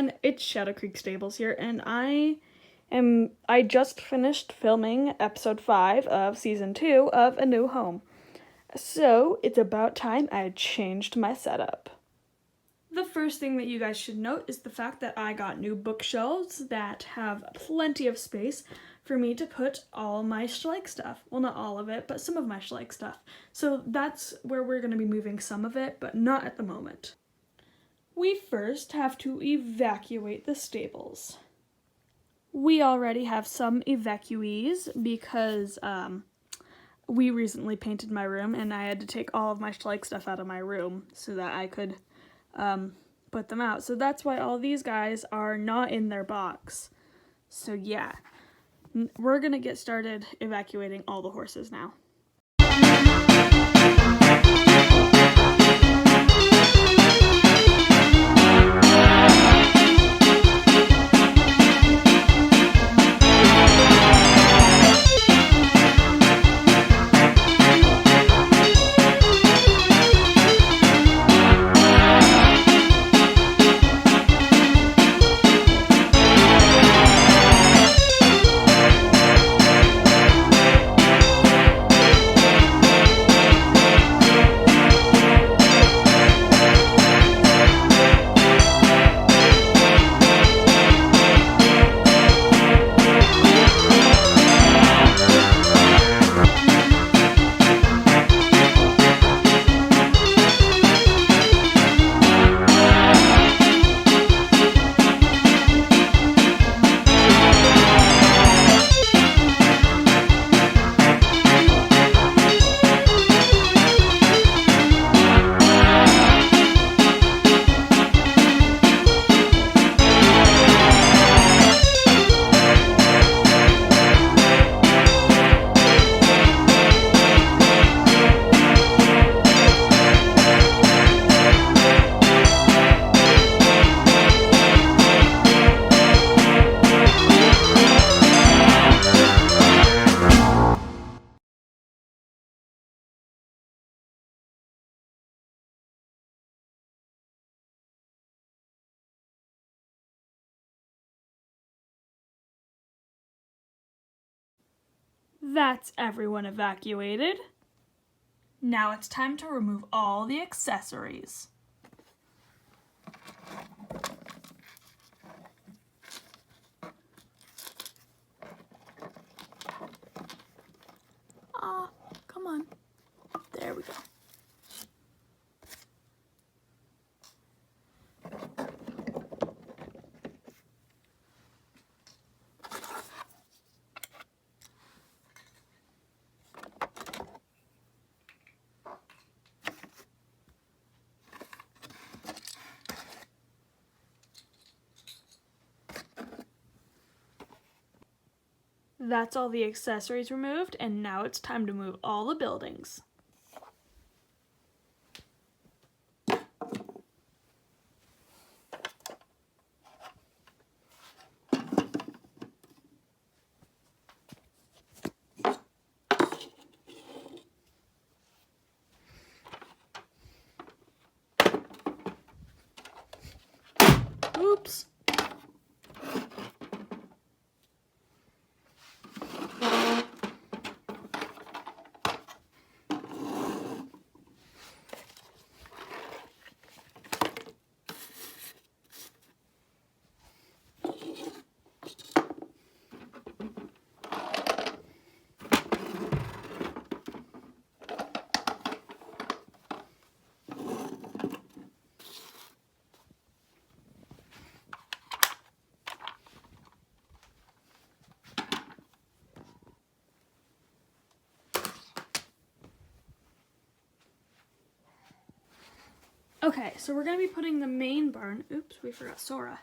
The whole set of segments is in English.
everyone, it's Shadow Creek Stables here, and I just finished filming episode 5 of season 2 of A New Home. So it's about time I changed my setup. The first thing that you guys should note is the fact that I got new bookshelves that have plenty of space for me to put all my Schleich stuff. Well, not all of it, but some of my Schleich stuff. So that's where we're going to be moving some of it, but not at the moment. We first have to evacuate the stables. We already have some evacuees because we recently painted my room and I had to take all of my Schleich stuff out of my room so that I could put them out. So that's why all these guys are not in their box. So yeah, we're gonna get started evacuating all the horses now. That's everyone evacuated. Now it's time to remove all the accessories. Come on. There we go. That's all the accessories removed, and now it's time to move all the buildings. Oops. Okay, so we're going to be putting the main barn. Oops, we forgot Sora.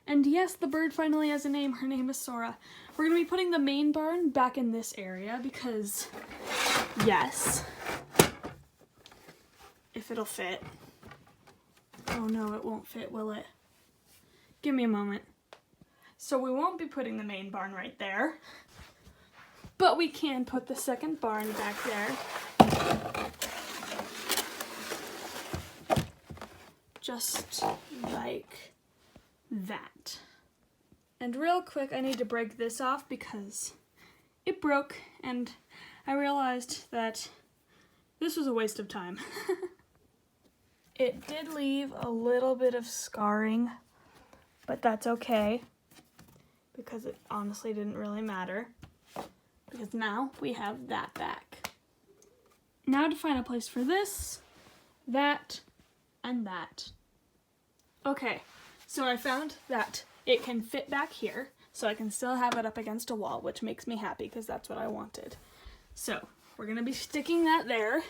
And yes, the bird finally has a name. Her name is Sora. We're going to be putting the main barn back in this area because, yes, if it'll fit. Oh no, it won't fit, will it? Give me a moment. So we won't be putting the main barn right there, but we can put the second barn back there. Just like that. And real quick, I need to break this off because it broke and I realized that this was a waste of time. It did leave a little bit of scarring, but that's okay because it honestly didn't really matter because now we have that back. Now to find a place for this, that, and that. Okay, so I found that it can fit back here, so I can still have it up against a wall, which makes me happy because that's what I wanted. So we're gonna be sticking that there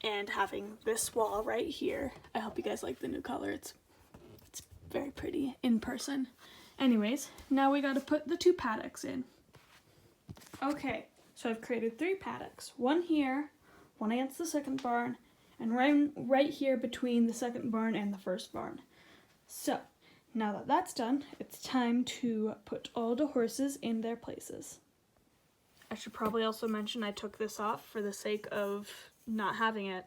and having this wall right here. I hope you guys like the new color. It's very pretty in person. Anyways, now we gotta put the 2 paddocks in. Okay, so I've created 3 paddocks. One here, one against the second barn, and right here between the second barn and the first barn. So, now that that's done, it's time to put all the horses in their places. I should probably also mention I took this off for the sake of not having it.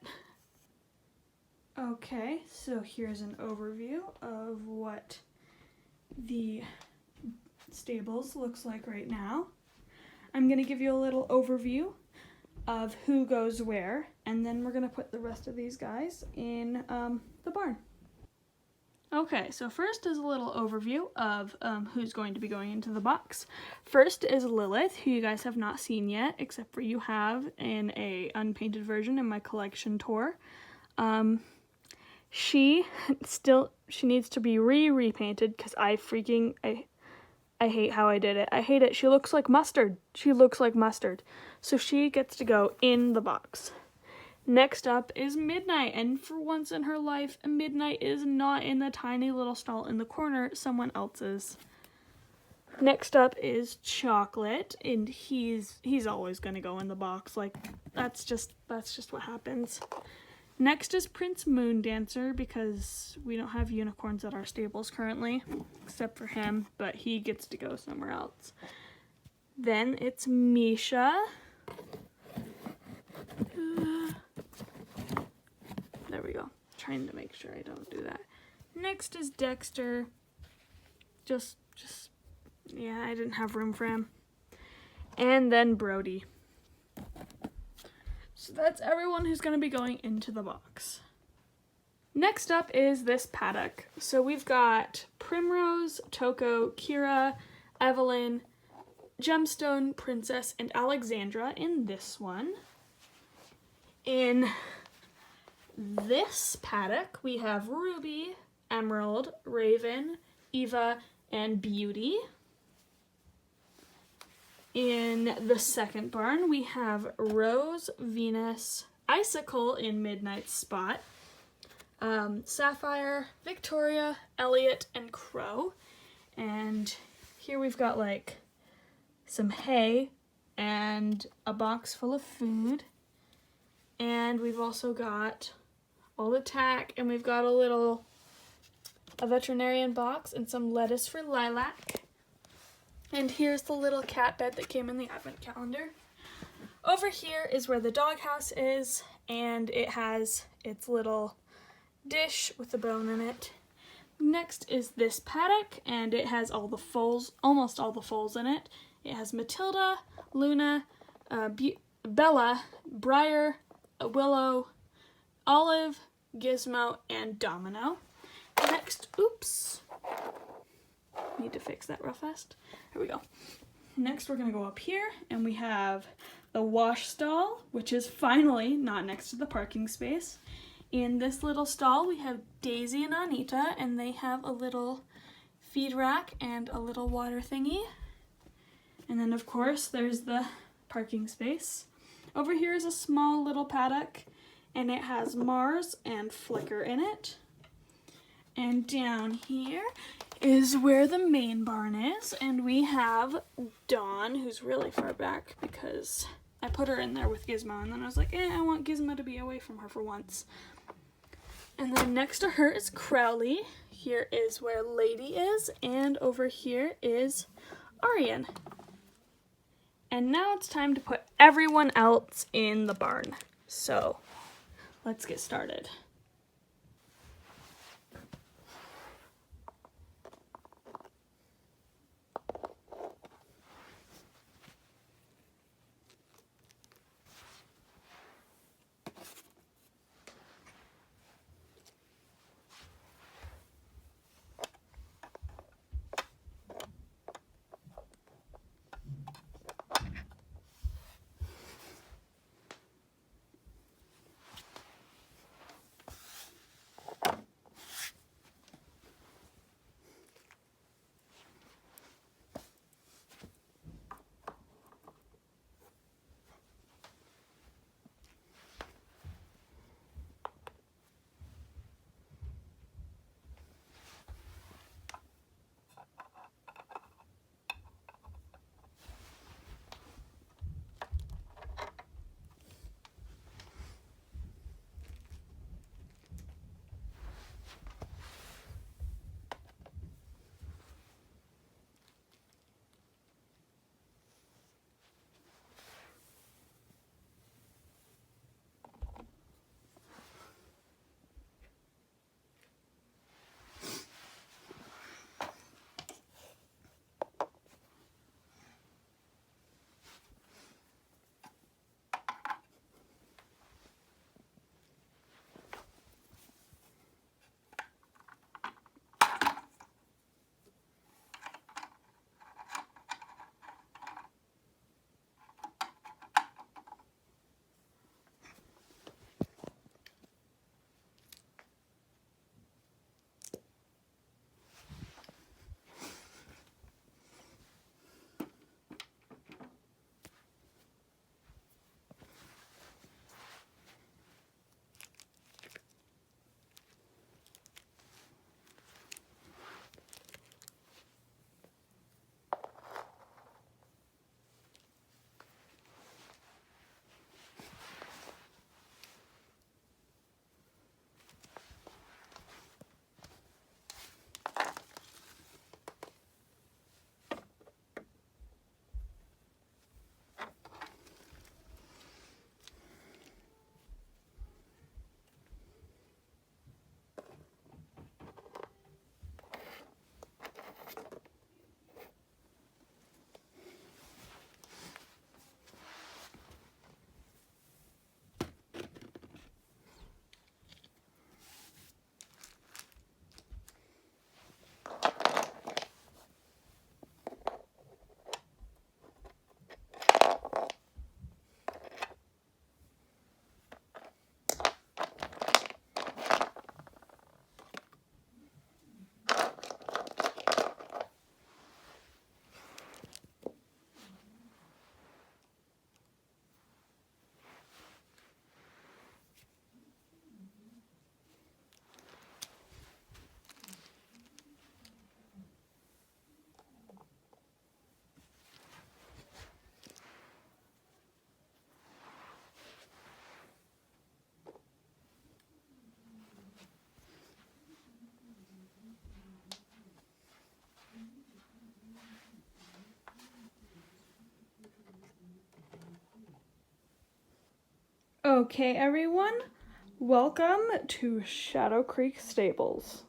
Okay, so here's an overview of what the stables looks like right now. I'm going to give you a little overview of who goes where, and then we're going to put the rest of these guys in the barn. Okay, so first is a little overview of who's going to be going into the box. First is Lilith, who you guys have not seen yet, except for you have in a unpainted version in my collection tour. She needs to be repainted because I hate how I did it. I hate it. She looks like mustard. So she gets to go in the box. Next up is Midnight, and for once in her life, Midnight is not in the tiny little stall in the corner, someone else's. Next up is Chocolate, and he's always gonna go in the box. Like, that's just what happens. Next is Prince Moondancer, because we don't have unicorns at our stables currently, except for him, but he gets to go somewhere else. Then it's Misha. There we go. Trying to make sure I don't do that. Next is Dexter. Yeah, I didn't have room for him. And then Brody. So that's everyone who's going to be going into the box. Next up is this paddock. So we've got Primrose, Toko, Kira, Evelyn, Gemstone, Princess, and Alexandra in this one. In this paddock, we have Ruby, Emerald, Raven, Eva, and Beauty. In the second barn, we have Rose, Venus, Icicle in Midnight's spot, Sapphire, Victoria, Elliot, and Crow. And here we've got like some hay and a box full of food. And we've also got all the tack, and we've got a veterinarian box and some lettuce for Lilac. And here's the little cat bed that came in the advent calendar. Over here is where the doghouse is, and it has its little dish with a bone in it. Next is this paddock, and it has all the foals, almost all the foals in it. It has Matilda, Luna, Bella, Briar, Willow, Olive, Gizmo, and Domino. Next, need to fix that real fast. There we go. Next, we're gonna go up here, and we have the wash stall, which is finally not next to the parking space. In this little stall, we have Daisy and Anita, and they have a little feed rack and a little water thingy. And then, of course, there's the parking space. Over here is a small little paddock, and it has Mars and Flicker in it. And down here is where the main barn is, and we have Dawn, who's really far back because I put her in there with Gizmo, and then I was like, I want Gizmo to be away from her for once. And then next to her is Crowley. Here is where Lady is, and over here is Arian. And now it's time to put everyone else in the barn. So let's get started. Okay, everyone, welcome to Shadow Creek Stables.